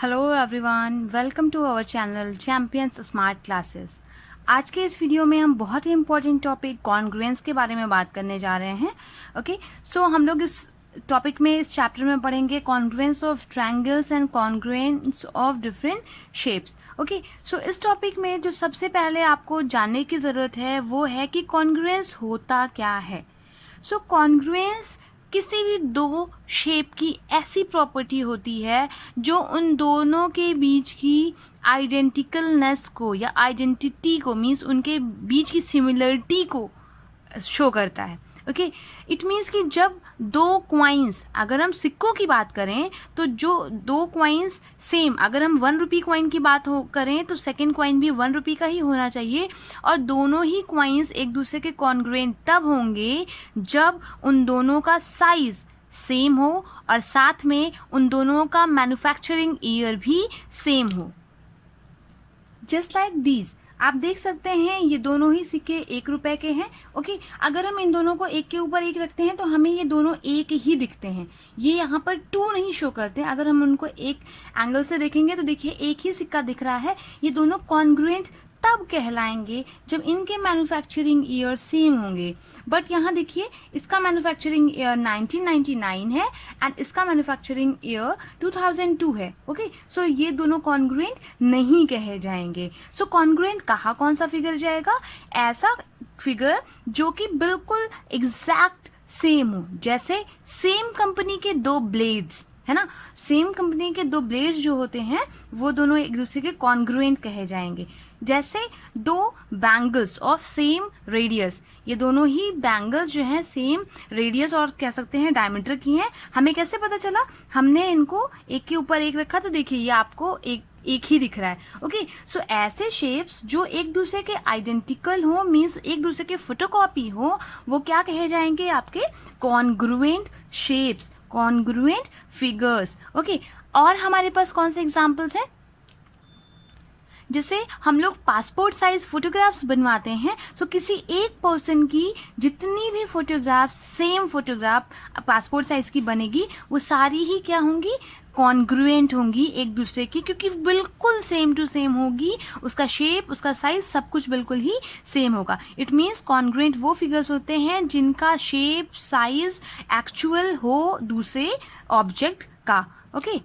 Hello everyone, welcome to our channel champions smart classes. आज के इस वीडियो में हम बहुत ही इंपॉर्टेंट टॉपिक कॉन्ग्रुएंस के बारे में बात करने जा रहे हैं। ओके, सो हम लोग इस टॉपिक में इस चैप्टर में पढ़ेंगे congruence of triangles and congruence of different shapes. Okay, so इस टॉपिक में जो सबसे पहले आपको जानने की ज़रूरत है वो है कि कॉन्ग्रुएंस होता क्या है। सो कॉन्ग्रुएंस किसी भी दो शेप की ऐसी प्रॉपर्टी होती है जो उन दोनों के बीच की आइडेंटिकलनेस को या आइडेंटिटी को मीन्स उनके बीच की सिमिलरिटी को शो करता है। ओके, इट मीन्स कि जब दो क्वाइंस, अगर हम सिक्कों की बात करें तो जो दो क्वाइंस सेम, अगर हम 1 रुपी कॉइन की बात करें तो सेकेंड कॉइन भी 1 रुपी का ही होना चाहिए और दोनों ही क्वाइंस एक दूसरे के कॉन्ग्रुएंट तब होंगे जब उन दोनों का साइज सेम हो और साथ में उन दोनों का मैन्युफैक्चरिंग ईयर भी सेम हो। जस्ट लाइक दीज, आप देख सकते हैं ये दोनों ही सिक्के 1 रुपए के हैं। ओके, अगर हम इन दोनों को एक के ऊपर एक रखते हैं तो हमें ये दोनों एक ही दिखते हैं, ये यहाँ पर 2 नहीं शो करते। अगर हम उनको एक एंगल से देखेंगे तो देखिए एक ही सिक्का दिख रहा है। ये दोनों कॉन्ग्रुएंट तब कहलाएंगे जब इनके मैन्युफैक्चरिंग ईयर सेम होंगे। बट यहाँ देखिए इसका मैन्युफैक्चरिंग ईयर 1999 है एंड इसका मैन्युफैक्चरिंग ईयर 2002 है। ओके, सो ये दोनों कॉन्ग्रुएंट नहीं कहे जाएंगे। सो कॉन्ग्रुएंट कहाँ कौन सा फिगर जाएगा? ऐसा फिगर जो कि बिल्कुल एग्जैक्ट सेम हो, जैसे सेम कंपनी के 2 ब्लेड्स है ना, सेम कंपनी के 2 ब्लेड्स जो होते हैं वो दोनों एक दूसरे के कॉन्ग्रुएंट कहे जाएंगे। जैसे 2 बैंगल्स ऑफ सेम रेडियस, ये दोनों ही बैंगल्स जो हैं सेम रेडियस और कह सकते हैं डायमीटर की हैं। हमें कैसे पता चला? हमने इनको एक के ऊपर एक रखा तो देखिए ये आपको एक ही दिख रहा है। ओके, सो ऐसे शेप्स जो एक दूसरे के आइडेंटिकल हो, मीन्स एक दूसरे के फोटोकॉपी हो, वो क्या कहे जाएंगे? आपके congruent shapes, congruent figures. Okay, और हमारे पास कौन से एग्जाम्पल्स हैं? जैसे हम लोग पासपोर्ट साइज फोटोग्राफ्स बनवाते हैं, तो किसी एक पर्सन की जितनी भी photographs, same photograph passport size की बनेगी वो सारी ही क्या होंगी? कॉन्ग्रुएंट होंगी एक दूसरे की, क्योंकि बिल्कुल सेम टू सेम होगी, उसका शेप, उसका साइज, सब कुछ बिल्कुल ही सेम होगा। इट मीन्स कॉन्ग्रुएंट वो फिगर्स होते हैं जिनका शेप, साइज एक्चुअल हो दूसरे ऑब्जेक्ट का। ओके,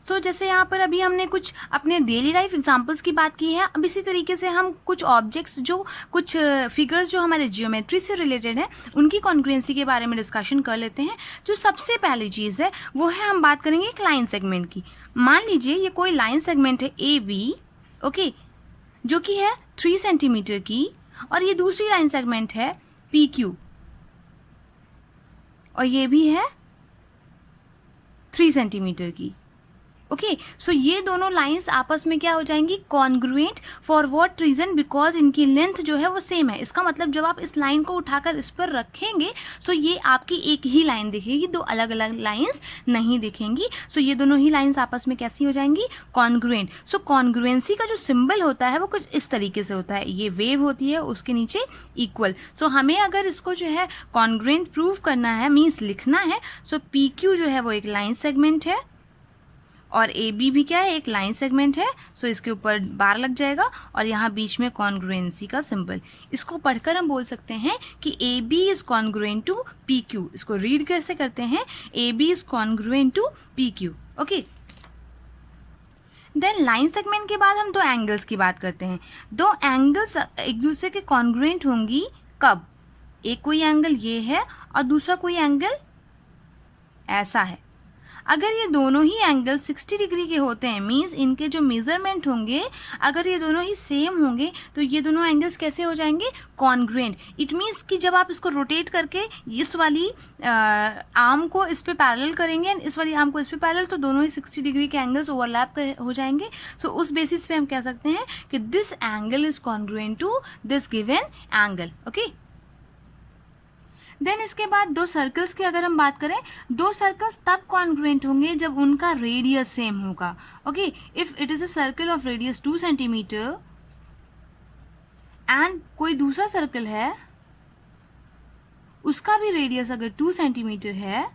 तो जैसे यहाँ पर अभी हमने कुछ अपने डेली लाइफ एग्जांपल्स की बात की है, अब इसी तरीके से हम कुछ ऑब्जेक्ट्स, जो कुछ फिगर्स जो हमारे जियोमेट्री से रिलेटेड है, उनकी कॉन्ग्रुएंसी के बारे में डिस्कशन कर लेते हैं। जो सबसे पहली चीज़ है वो है, हम बात करेंगे एक लाइन सेगमेंट की। मान लीजिए ये कोई लाइन सेगमेंट है ए बी, ओके, जो कि है 3 सेंटीमीटर की, और ये दूसरी लाइन सेगमेंट है पी क्यू और ये भी है 3 सेंटीमीटर की। ओके, सो ये दोनों लाइंस आपस में क्या हो जाएंगी? Congruent. For what reason? Because इनकी लेंथ जो है वो सेम है। इसका मतलब जब आप इस लाइन को उठाकर इस पर रखेंगे सो ये आपकी एक ही लाइन दिखेगी, 2 अलग अलग लाइंस नहीं दिखेंगी। सो ये दोनों ही लाइंस आपस में कैसी हो जाएंगी? कॉन्ग्रुएंट। सो कॉन्ग्रुएंसी का जो सिंबल होता है वो कुछ इस तरीके से होता है, ये वेव होती है, उसके नीचे इक्वल। सो हमें अगर इसको जो है कॉन्ग्रुएंट प्रूव करना है, मीन्स लिखना है, सो पी क्यू जो है वो एक लाइन सेगमेंट है और ए बी भी क्या है? एक लाइन सेगमेंट है। सो इसके ऊपर बार लग जाएगा और यहाँ बीच में कॉन्ग्रुएंसी का सिंबल। इसको पढ़कर हम बोल सकते हैं कि A B is congruent to P Q. इसको रीड कैसे करते हैं? A B is congruent to P Q. Okay, then line segment के बाद हम 2 एंगल्स की बात करते हैं। 2 एंगल्स एक दूसरे के कॉन्ग्रुएंट होंगी कब? एक कोई एंगल ये है और दूसरा कोई एंगल ऐसा है। अगर ये दोनों ही एंगल 60 डिग्री के होते हैं, मीन्स इनके जो मेजरमेंट होंगे अगर ये दोनों ही सेम होंगे तो ये दोनों एंगल्स कैसे हो जाएंगे? कॉन्ग्रुएंट। इट मीन्स कि जब आप इसको रोटेट करके इस वाली आर्म को इस पे पैरेलल करेंगे एंड इस वाली आर्म को इस पे पैरेलल, तो दोनों ही 60 डिग्री के एंगल्स ओवरलैप हो जाएंगे। सो उस बेसिस पे हम कह सकते हैं कि this angle is congruent to this given angle. Okay, then इसके बाद 2 सर्कल्स की अगर हम बात करें, 2 सर्कल्स तब कॉन्ग्रुएंट होंगे जब उनका रेडियस सेम होगा। Okay, if it is a circle of radius 2 centimetre and कोई दूसरा सर्कल है उसका भी रेडियस अगर 2 सेंटीमीटर है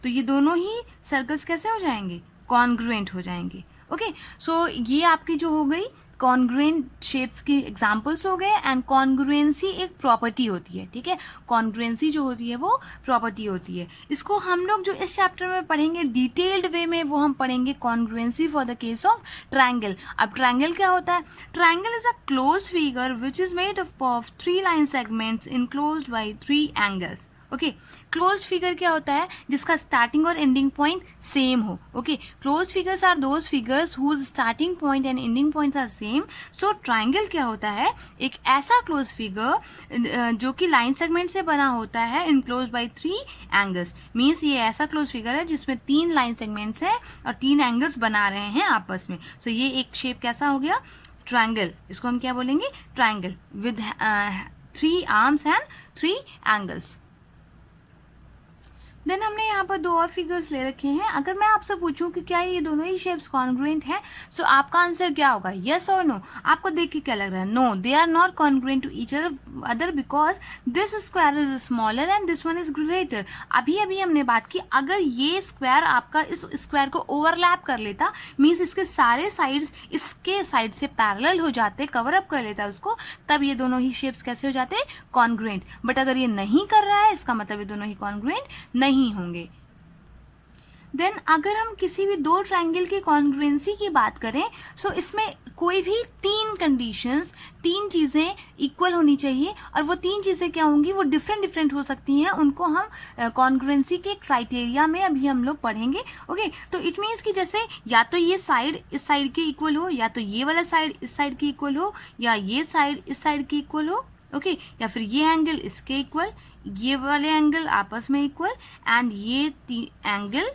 तो ये दोनों ही सर्कल्स कैसे हो जाएंगे, कॉन्ग्रुएंट हो जाएंगे। ओके, सो ये आपकी जो हो गई कॉन्ग्रुएंट शेप्स की एग्जांपल्स हो गए। एंड कॉन्ग्रुएंसी एक प्रॉपर्टी होती है, ठीक है, कॉन्ग्रुएंसी जो होती है वो प्रॉपर्टी होती है। इसको हम लोग जो इस चैप्टर में पढ़ेंगे डिटेल्ड वे में, वो हम पढ़ेंगे congruency for the case of triangle. अब ट्रायंगल क्या होता है? Triangle is a close figure which is made up of 3 line segments enclosed by 3 angles. Okay, close figure क्या होता है? जिसका स्टार्टिंग और एंडिंग पॉइंट सेम हो। Okay, close figures are those figures whose starting point and ending points are same. So triangle क्या होता है? एक ऐसा क्लोज फिगर जो कि लाइन सेगमेंट से बना होता है इनक्लोज बाय 3 एंगल्स। मीन्स ये ऐसा क्लोज फिगर है जिसमें 3 लाइन सेगमेंट्स हैं और 3 एंगल्स बना रहे हैं आपस में। सो ये एक शेप कैसा हो गया? ट्रायंगल। इसको हम क्या बोलेंगे? Triangle with 3 arms and 3 angles. Then हमने यहाँ पर 2 और फिगर्स ले रखे हैं। अगर मैं आपसे पूछूं कि क्या ये दोनों ही शेप्स कॉन्ग्रुएंट हैं, सो आपका आंसर क्या होगा? यस और नो? आपको देख के क्या लग रहा है? No, they are not congruent to each other because this square is smaller and this one is greater. अभी अभी हमने बात की, अगर ये स्क्वायर आपका इस स्क्वायर को ओवरलैप कर लेता, मीन्स इसके सारे साइड्स इसके साइड से पैरेलल हो जाते, कवर अप कर लेता उसको, तब ये दोनों ही शेप्स कैसे हो जाते? कॉन्ग्रुएंट। बट अगर ये नहीं कर रहा है, इसका मतलब ये दोनों ही कॉन्ग्रुएंट नहीं होंगे। देन अगर हम किसी भी 2 ट्रायंगल की कॉन्ग्रुएंसी की बात करें, सो इसमें कोई भी 3 कंडीशंस, 3 चीज़ें इक्वल होनी चाहिए। और वो 3 चीज़ें क्या होंगी? वो डिफरेंट हो सकती हैं। उनको हम कॉन्ग्रुएंसी के क्राइटेरिया में अभी हम लोग पढ़ेंगे। ओके, तो इट मीन्स कि जैसे या तो ये साइड इस साइड के इक्वल हो, या तो ये वाला साइड इस साइड के इक्वल हो, या ये साइड इस साइड के इक्वल हो। ओके, या फिर ये एंगल इसके इक्वल, ये वाले एंगल आपस में इक्वल, एंड ये एंगल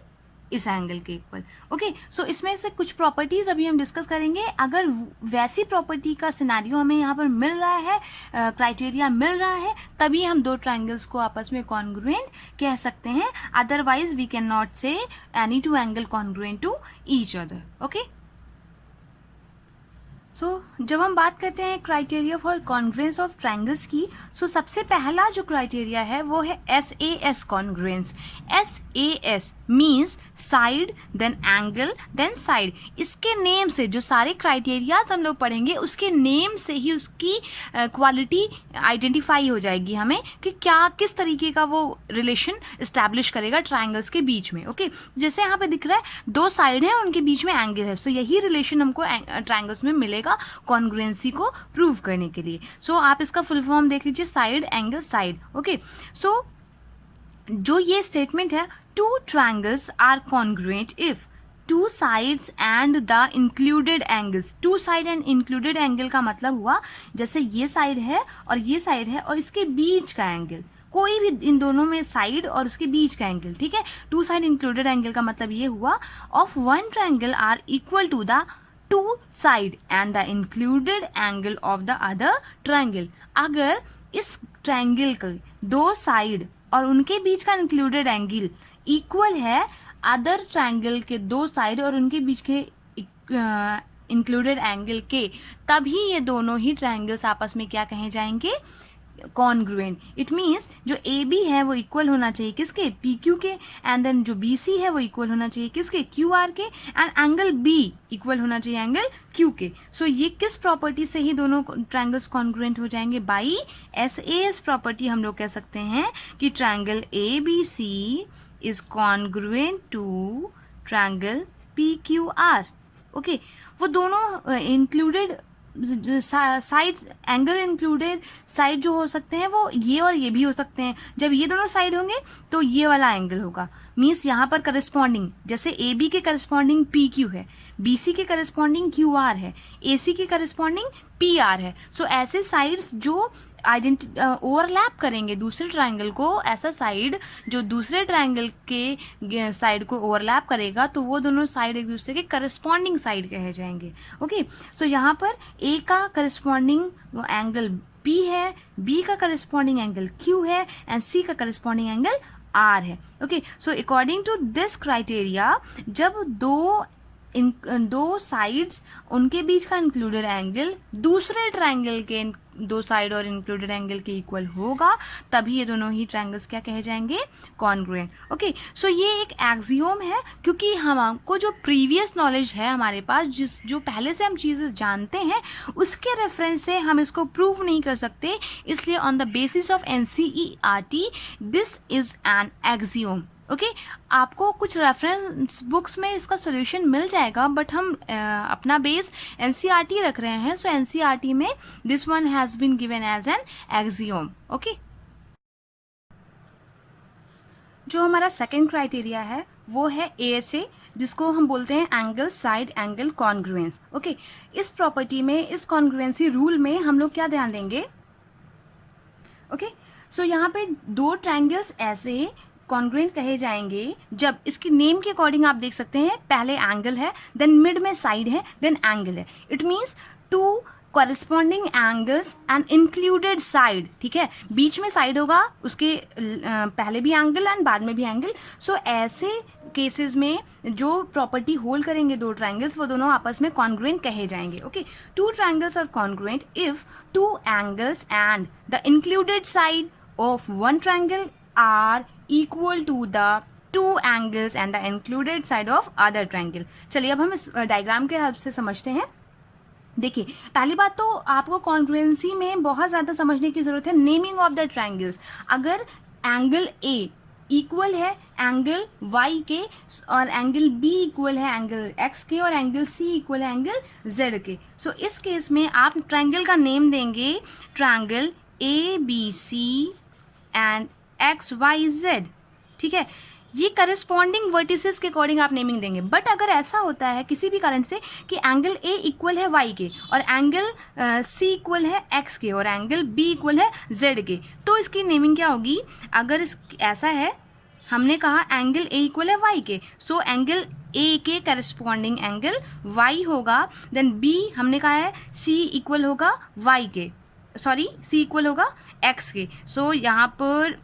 इस एंगल के इक्वल। ओके, सो इसमें से कुछ प्रॉपर्टीज अभी हम डिस्कस करेंगे। अगर वैसी प्रॉपर्टी का सिनेरियो हमें यहाँ पर मिल रहा है, क्राइटेरिया मिल रहा है, तभी हम 2 ट्रायंगल्स को आपस में कॉन्ग्रुएंट कह सकते हैं। Otherwise we can not say any 2 angle congruent to each other. Okay, so जब हम बात करते हैं criteria for congruence of triangles की, सो सबसे पहला जो क्राइटेरिया है वो है SAS congruence. SAS means side then angle then side. इसके नेम से जो सारे क्राइटेरियाज हम लोग पढ़ेंगे, उसके नेम से ही उसकी क्वालिटी आइडेंटिफाई हो जाएगी हमें कि क्या किस तरीके का वो रिलेशन इस्टेब्लिश करेगा ट्रायंगल्स के बीच में। ओके, जैसे यहाँ पे दिख रहा है 2 साइड है, उनके बीच में एंगल है। सो यही रिलेशन हमको ट्रायंगल्स में मिलेगा कॉन्ग्रुएंसी को प्रूव करने के लिए। सो आप इसका फुल फॉर्म देख लीजिए, साइड एंगल साइड। ओके, सो जो ये स्टेटमेंट है, 2 triangles are congruent if 2 sides and the included angles। 2 side and included angle का मतलब हुआ जैसे ये साइड है और ये साइड है और इसके बीच का एंगल, कोई भी इन दोनों में साइड और उसके बीच का एंगल, ठीक है। 2 side included angle का मतलब ये हुआ of one triangle are equal to the 2 side and the included angle of the other triangle। अगर इस ट्रायंगल के 2 साइड और उनके बीच का इंक्लूडेड एंगल इक्वल है अदर ट्रायंगल के 2 साइड और उनके बीच के इंक्लूडेड एंगल के, तभी ये दोनों ही ट्रायंगल्स आपस में क्या कहे जाएंगे? कॉन्ग्रुएंट। इट मीन्स जो AB है वो इक्वल होना चाहिए किसके? PQ के। एंड देन जो BC है वो इक्वल होना चाहिए किसके? QR के। एंड एंगल B इक्वल होना चाहिए एंगल Q के। सो ये किस प्रॉपर्टी से ही दोनों ट्रायंगल्स कॉन्ग्रुएंट हो जाएंगे? बाई SAS प्रॉपर्टी हम लोग कह सकते हैं कि triangle ABC is congruent to triangle PQR। Okay, वो दोनों included side angle included side जो हो सकते हैं वो ये और ये भी हो सकते हैं। जब ये दोनों साइड होंगे तो ये वाला एंगल होगा। मीन्स यहाँ पर करस्पॉन्डिंग जैसे AB के करस्पॉन्डिंग PQ है, BC के करस्पॉन्डिंग QR है, AC के करस्पॉन्डिंग PR है। सो ऐसे साइड्स जो ओवरलैप करेंगे दूसरे ट्रायंगल को, ऐसा साइड जो दूसरे ट्रायंगल के साइड को ओवरलैप करेगा, तो वो दोनों साइड एक दूसरे के करस्पॉन्डिंग साइड कहे जाएंगे। ओके, सो यहाँ पर A का करस्पॉन्डिंग वो एंगल B है, B का करस्पॉन्डिंग एंगल Q है एंड C का करस्पॉन्डिंग एंगल R है। Okay, so according to this criteria, जब दो साइड्स उनके बीच का इंक्लूडेड एंगल दूसरे ट्रायंगल के दो साइड और इंक्लूडेड एंगल के इक्वल होगा, तभी ये दोनों ही ट्रायंगल्स क्या कहे जाएंगे, कॉन्ग्रुएंट। ओके, सो ये एक एक्सियोम है, क्योंकि हमको जो प्रीवियस नॉलेज है हमारे पास, जो पहले से हम चीज़ें जानते हैं उसके रेफरेंस से हम इसको प्रूव नहीं कर सकते, इसलिए on the basis of NCERT this is an axiom. Okay, आपको कुछ रेफरेंस बुक्स में इसका सोल्यूशन मिल जाएगा, बट हम अपना बेस NCERT रख रहे हैं, सो NCERT में this one has been given as an axiom. Okay, जो हमारा सेकेंड क्राइटेरिया है वो है ASA, जिसको हम बोलते हैं angle side angle congruence. Okay, इस प्रॉपर्टी में, इस कॉन्ग्रुएंसी रूल में हम लोग क्या ध्यान देंगे, ओके, सो यहाँ पे दो ट्रायंगल्स ऐसे कॉन्ग्रुएंट कहे जाएंगे जब इसकी नेम के अकॉर्डिंग आप देख सकते हैं, पहले एंगल है, देन मिड में साइड है, देन एंगल है। It means two corresponding angles and included side, ठीक है, बीच में साइड होगा, उसके पहले भी एंगल एंड बाद में भी एंगल। सो ऐसे केसेस में जो प्रॉपर्टी होल्ड करेंगे दो ट्रायंगल्स, वो दोनों आपस में कॉन्ग्रुएंट कहे जाएंगे। Okay, two triangles are congruent if two angles and the included side of one triangle are equal to the two angles and the included side of other triangle। चलिए अब हम इस डायग्राम के हेल्प से समझते हैं। देखिए, पहली बात तो आपको कॉन्ग्रुएंसी में बहुत ज़्यादा समझने की ज़रूरत है नेमिंग ऑफ द ट्रायंगल्स। अगर एंगल A इक्वल है एंगल Y के और एंगल B इक्वल है एंगल X के और एंगल C इक्वल है एंगल Z के, सो इस केस में आप ट्रायंगल का नेम देंगे ट्रायंगल ABC एंड XYZ, ठीक है, ये करस्पॉन्डिंग वर्टिसेस के अकॉर्डिंग आप नेमिंग देंगे। बट अगर ऐसा होता है किसी भी कारण से कि एंगल A इक्वल है Y के और एंगल C इक्वल है X के और एंगल B इक्वल है Z के, तो इसकी नेमिंग क्या होगी। अगर ऐसा है, हमने कहा एंगल A इक्वल है Y के, सो एंगल A के करस्पॉन्डिंग एंगल Y होगा, देन B हमने कहा है C इक्वल होगा Y के, सॉरी C इक्वल होगा X के। सो यहाँ पर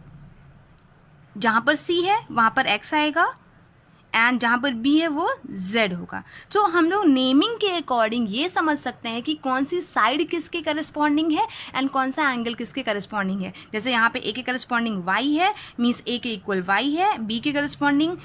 जहाँ पर C है वहाँ पर X आएगा एंड जहाँ पर B है वो Z होगा। तो हम लोग नेमिंग के अकॉर्डिंग ये समझ सकते हैं कि कौन सी साइड किसके करस्पॉन्डिंग है एंड कौन सा एंगल किसके करस्पॉन्डिंग है। जैसे यहाँ पे A के करस्पॉन्डिंग Y है, मीन्स A के इक्वल Y है, B के करस्पॉन्डिंग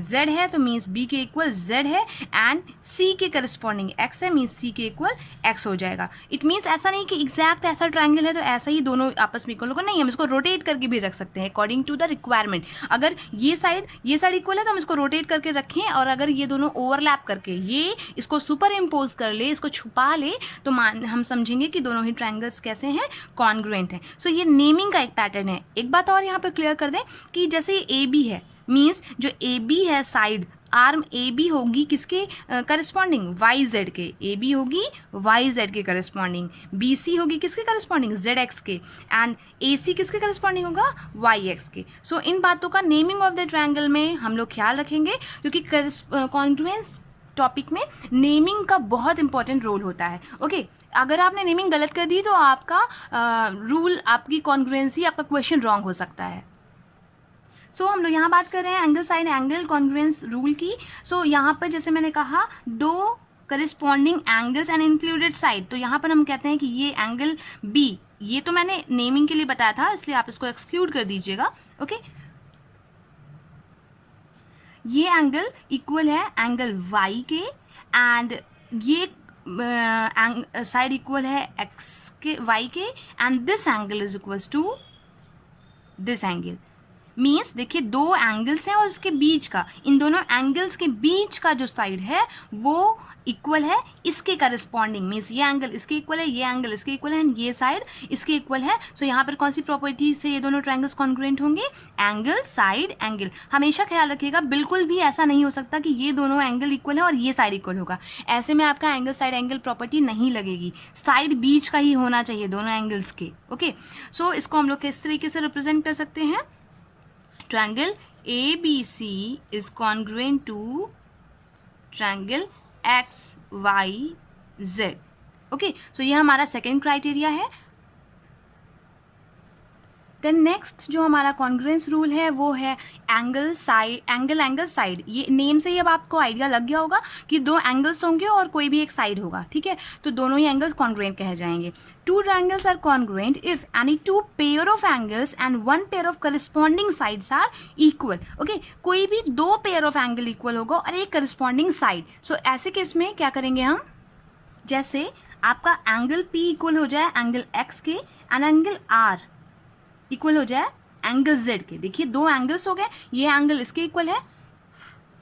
Z है तो मीन्स B के इक्वल Z है, एंड C के करस्पॉन्डिंग X है, मीन्स C के इक्वल X हो जाएगा। इट मीन्स ऐसा नहीं कि एग्जैक्ट ऐसा ट्रायंगल है तो ऐसा ही दोनों आपस में इक्वल होगा, नहीं, हम इसको रोटेट करके भी रख सकते हैं अकॉर्डिंग टू द रिक्वायरमेंट। अगर ये साइड इक्वल है तो हम इसको रोटेट करके रखें, और अगर ये दोनों ओवरलैप करके ये इसको सुपर इम्पोज कर ले, इसको छुपा ले, तो हम समझेंगे कि दोनों ही ट्रायंगल्स कैसे हैं, कॉन्ग्रुएंट हैं। सो ये नेमिंग का एक पैटर्न है। एक बात और यहाँ पे क्लियर कर दें कि जैसे ए बी है, मीन्स जो ए बी है साइड आर्म ए बी होगी किसके करस्पॉन्डिंग, वाई जेड के, ए बी होगी वाई जेड के करस्पॉन्डिंग, बी सी होगी किसके करस्पॉन्डिंग, जेड एक्स के, एंड ए सी किसके करस्पॉन्डिंग होगा, वाई एक्स के। सो इन बातों का नेमिंग ऑफ द ट्रायंगल में हम लोग ख्याल रखेंगे, क्योंकि कॉन्ग्रुएंस टॉपिक में नेमिंग का बहुत इंपॉर्टेंट रोल होता है। ओके, अगर आपने नेमिंग गलत कर दी तो आपका रूल, आपकी कॉन्ग्रुएंसी, आपका क्वेश्चन रॉन्ग हो सकता है। सो हम लोग यहाँ बात कर रहे हैं angle side angle congruence rule की। सो यहाँ पर जैसे मैंने कहा दो corresponding angles and included side, तो यहाँ पर हम कहते हैं कि ये एंगल B, ये तो मैंने नेमिंग के लिए बताया था इसलिए आप इसको एक्सक्लूड कर दीजिएगा। ओके, ये एंगल इक्वल है एंगल Y के, एंड ये साइड इक्वल है X के, Y के, and this angle is equals to this angle. Means देखिए दो एंगल्स हैं और उसके बीच का, इन दोनों एंगल्स के बीच का जो साइड है वो इक्वल है इसके करस्पॉन्डिंग, मीन्स ये एंगल इसके इक्वल है, ये एंगल इसके इक्वल है, एंड ये साइड इसके इक्वल है। सो यहाँ पर कौन सी प्रॉपर्टी से ये दोनों ट्रायंगल्स कॉन्ग्रुएंट होंगे, एंगल साइड एंगल। हमेशा ख्याल रखिएगा, बिल्कुल भी ऐसा नहीं हो सकता कि ये दोनों एंगल इक्वल है और ये साइड इक्वल होगा, ऐसे में आपका एंगल साइड एंगल प्रॉपर्टी नहीं लगेगी, साइड बीच का ही होना चाहिए दोनों एंगल्स के। ओके, सो इसको हम लोग किस तरीके से रिप्रेजेंट कर सकते हैं, triangle ABC is congruent to triangle XYZ। Okay, so ये हमारा सेकेंड क्राइटेरिया है। देन नेक्स्ट जो हमारा कॉन्ग्रुएंस रूल है वो है एंगल साइड। ये नेम से ही अब आपको आइडिया लग गया होगा कि दो एंगल्स होंगे और कोई भी एक साइड होगा, ठीक है, तो दोनों ही एंगल्स कॉन्ग्रुएंट कहे जाएंगे। Two triangles are congruent if any two pair of angles and one pair of corresponding sides are equal. Okay, कोई भी दो pair of angle equal होगा और एक corresponding side. So ऐसे केस में क्या करेंगे हम, जैसे आपका एंगल P इक्वल हो जाए एंगल X के एंड एंगल R इक्वल हो जाए एंगल Z के। देखिए दो एंगल्स हो गए, ये एंगल इसके इक्वल है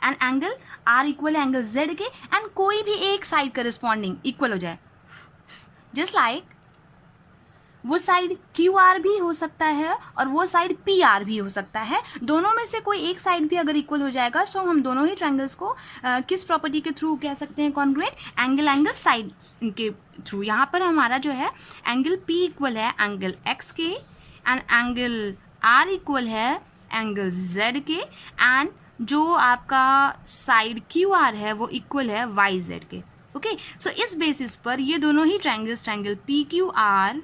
एंड एंगल R इक्वल है एंगल Z के, एंड कोई भी एक साइड करस्पॉन्डिंग इक्वल हो जाए। जस्ट लाइक वो साइड QR भी हो सकता है और वो साइड PR भी हो सकता है, दोनों में से कोई एक साइड भी अगर इक्वल हो जाएगा सो हम दोनों ही ट्रायंगल्स को किस प्रॉपर्टी के थ्रू कह सकते हैं कॉन्ग्रुएंट, एंगल साइड के थ्रू। यहाँ पर हमारा जो है एंगल P इक्वल है एंगल X के एंड एंगल R इक्वल है एंगल Z के, एंड जो आपका साइड QR है वो इक्वल है YZ के। ओके, सो इस बेसिस पर ये दोनों ही triangles, triangle PQR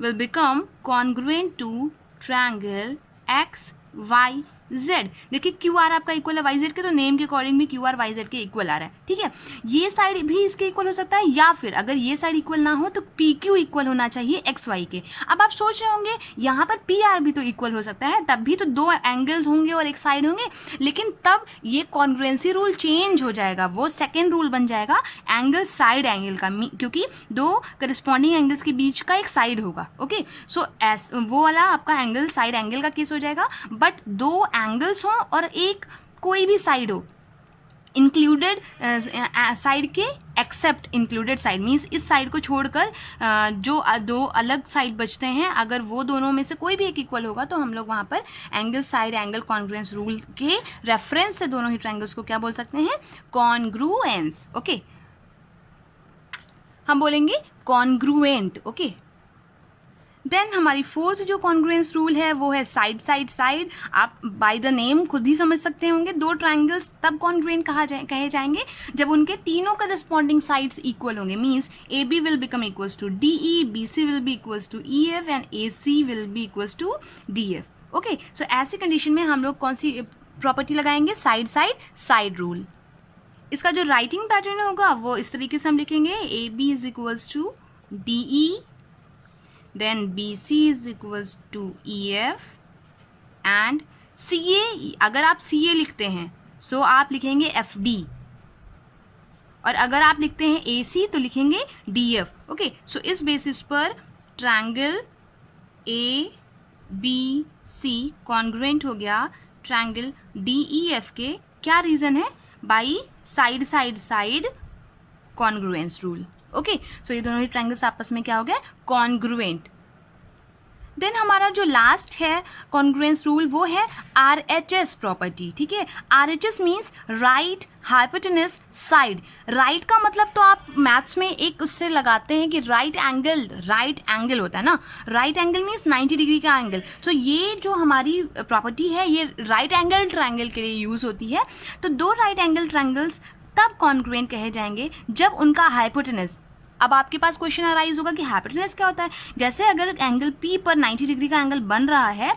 will become congruent to triangle XYZ। देखिए QR आपका इक्वल है YZ के, तो नेम के अकॉर्डिंग भी QR YZ के इक्वल आ रहा है, ठीक है। ये साइड भी इसके इक्वल हो सकता है, या फिर अगर ये साइड इक्वल ना हो तो PQ इक्वल होना चाहिए XY के। अब आप सोच रहे होंगे यहाँ पर PR भी तो इक्वल हो सकता है, तब भी तो दो एंगल्स होंगे और एक साइड होंगे, लेकिन तब ये कॉन्ग्रुएंसी रूल चेंज हो जाएगा, वो सेकेंड रूल बन जाएगा एंगल साइड एंगल का, क्योंकि दो करस्पॉन्डिंग एंगल्स के बीच का एक साइड होगा। ओके, सो वो वाला आपका एंगल साइड एंगल का केस हो जाएगा, बट दो एंगल्स हों और एक कोई भी साइड हो, इंक्लूडेड साइड के एक्सेप्ट इंक्लूडेड साइड, मीन्स इस साइड को छोड़कर जो दो अलग साइड बचते हैं, अगर वो दोनों में से कोई भी एक इक्वल होगा तो हम लोग वहाँ पर angle side angle congruence rule के रेफरेंस से दोनों ही ट्रायंगल्स को क्या बोल सकते हैं, कॉन्ग्रुएंस। ओके, हम बोलेंगे कॉन्ग्रुएंट। ओके, देन हमारी फोर्थ जो कॉन्ग्रुएंस रूल है वो है साइड साइड साइड। आप बाय द नेम खुद ही समझ सकते होंगे, दो ट्रायंगल्स तब कॉन्ग्रुएंट कहे जाएंगे जब उनके तीनों करस्पॉन्डिंग साइड्स इक्वल होंगे, means AB will become equals to DE, BC will be equals to EF and AC will be equals to DF। Okay, so ऐसी कंडीशन में हम लोग कौन सी प्रॉपर्टी लगाएंगे, साइड साइड साइड रूल। इसका जो राइटिंग पैटर्न होगा वो इस तरीके से हम लिखेंगे, AB is equals to DE, then BC is equals to EF and CA। अगर आप CA लिखते हैं सो आप लिखेंगे FD, और अगर आप लिखते हैं AC तो लिखेंगे DF। ओके, सो इस बेसिस पर ट्रायंगल ABC कॉन्ग्रुएंट हो गया ट्रायंगल DEF के। क्या रीज़न है, by side side side congruence rule. Okay, so ये दोनों ही ट्रायंगल्स आपस में क्या हो गए, कॉन्ग्रुएंट। देन हमारा जो लास्ट है कॉन्ग्रुएंस रूल वो है RHS प्रॉपर्टी। ठीक है, RHS means right hypotenuse side. Right का मतलब तो आप मैथ्स में एक उससे लगाते हैं कि राइट एंगल होता है ना, राइट एंगल मीन्स 90 डिग्री का एंगल। तो ये जो हमारी प्रॉपर्टी है ये राइट एंगल ट्रायंगल के लिए यूज़ होती है। तो दो राइट एंगल ट्रायंगल्स तब कॉन्ग्रुएंट कहे जाएंगे जब उनका हाइपोटेनस, अब आपके पास क्वेश्चन अराइज होगा कि हाइपोटेनस क्या होता है। जैसे अगर एंगल P पर 90 डिग्री का एंगल बन रहा है,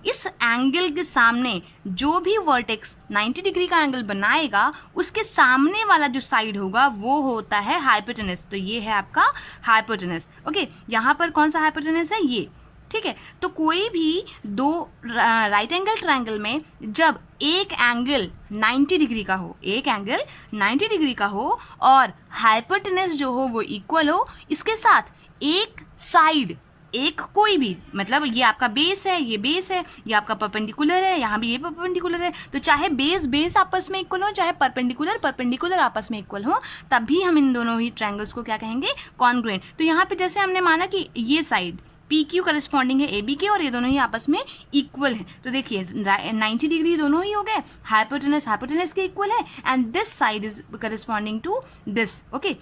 इस एंगल के सामने जो भी वर्टेक्स 90 डिग्री का एंगल बनाएगा उसके सामने वाला जो साइड होगा वो होता है हाइपोटेनस। तो ये है आपका हाइपोटेनस। ओके, यहाँ पर कौन सा हाइपोटेनस है, ये। ठीक है, तो कोई भी दो राइट एंगल ट्रायंगल में जब एक एंगल 90 डिग्री का हो, एक एंगल 90 डिग्री का हो और हाइपोटेनस जो हो वो इक्वल हो, इसके साथ एक साइड, एक कोई भी, मतलब ये आपका बेस है, ये बेस है, ये आपका परपेंडिकुलर है, यहाँ भी ये परपेंडिकुलर है, तो चाहे बेस आपस में इक्वल हो, चाहे परपेंडिकुलर आपस में इक्वल हो, तब भी हम इन दोनों ही ट्रायंगल्स को क्या कहेंगे, कॉन्ग्रुएंट। तो यहाँ पे जैसे हमने माना कि ये साइड PQ करस्पॉन्डिंग है AB के और ये दोनों ही आपस में इक्वल है, तो देखिए 90 डिग्री दोनों ही हो गए, हाइपोटेनस के इक्वल है and this side is corresponding to this. Okay,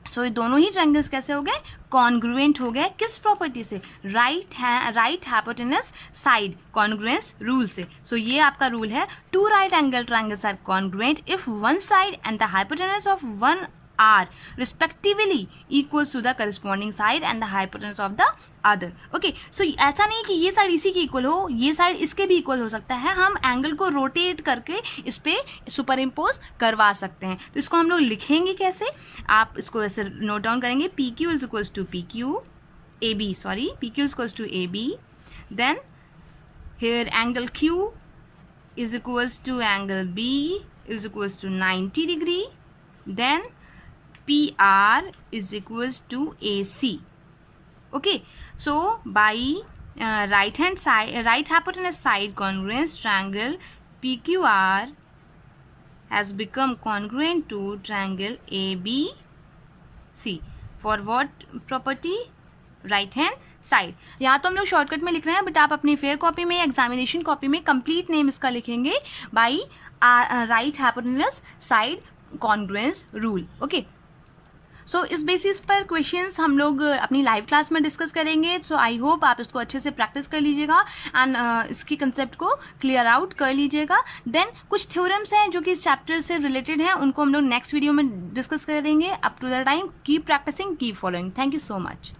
so ये दोनों ही ट्रायंगल्स कैसे हो गए, कॉन्ग्रुएंट हो गए। किस प्रॉपर्टी से, right hypotenuse side congruence rule से। सो ये आपका रूल है, two right angle triangles are congruent if one side and the hypotenuse of one are respectively equals to the corresponding side and the hypotenuse of the other. Okay, so ऐसा नहीं कि ये side इसी की equal हो, ये side इसके भी इक्वल हो सकता है। हम एंगल को रोटेट करके इस पर सुपर इम्पोज करवा सकते हैं। तो इसको हम लोग लिखेंगे कैसे, आप इसको ऐसे नोट डाउन करेंगे, P Q is equals to P Q A B, sorry P Q is equals to A B, then here angle Q is equals to angle B is equals to 90 degree, then PR is equals to AC. Okay, so by right hand side, right hypotenuse side congruence triangle PQR has become congruent to triangle ABC. For what property? Right hand side. यहाँ तो हम लोग shortcut में लिख रहे हैं, but आप अपनी फेयर कॉपी में, एग्जामिनेशन कॉपी में कंप्लीट नेम इसका लिखेंगे by right hypotenuse side congruence rule. Okay, so इस बेसिस पर क्वेश्चंस हम लोग अपनी लाइव क्लास में डिस्कस करेंगे। सो आई होप आप इसको अच्छे से प्रैक्टिस कर लीजिएगा एंड इसकी कंसेप्ट को क्लियर आउट कर लीजिएगा। देन कुछ थ्योरम्स हैं जो कि इस चैप्टर से रिलेटेड हैं, उनको हम लोग नेक्स्ट वीडियो में डिस्कस करेंगे। Up to the time keep practising, keep following. Thank you so much.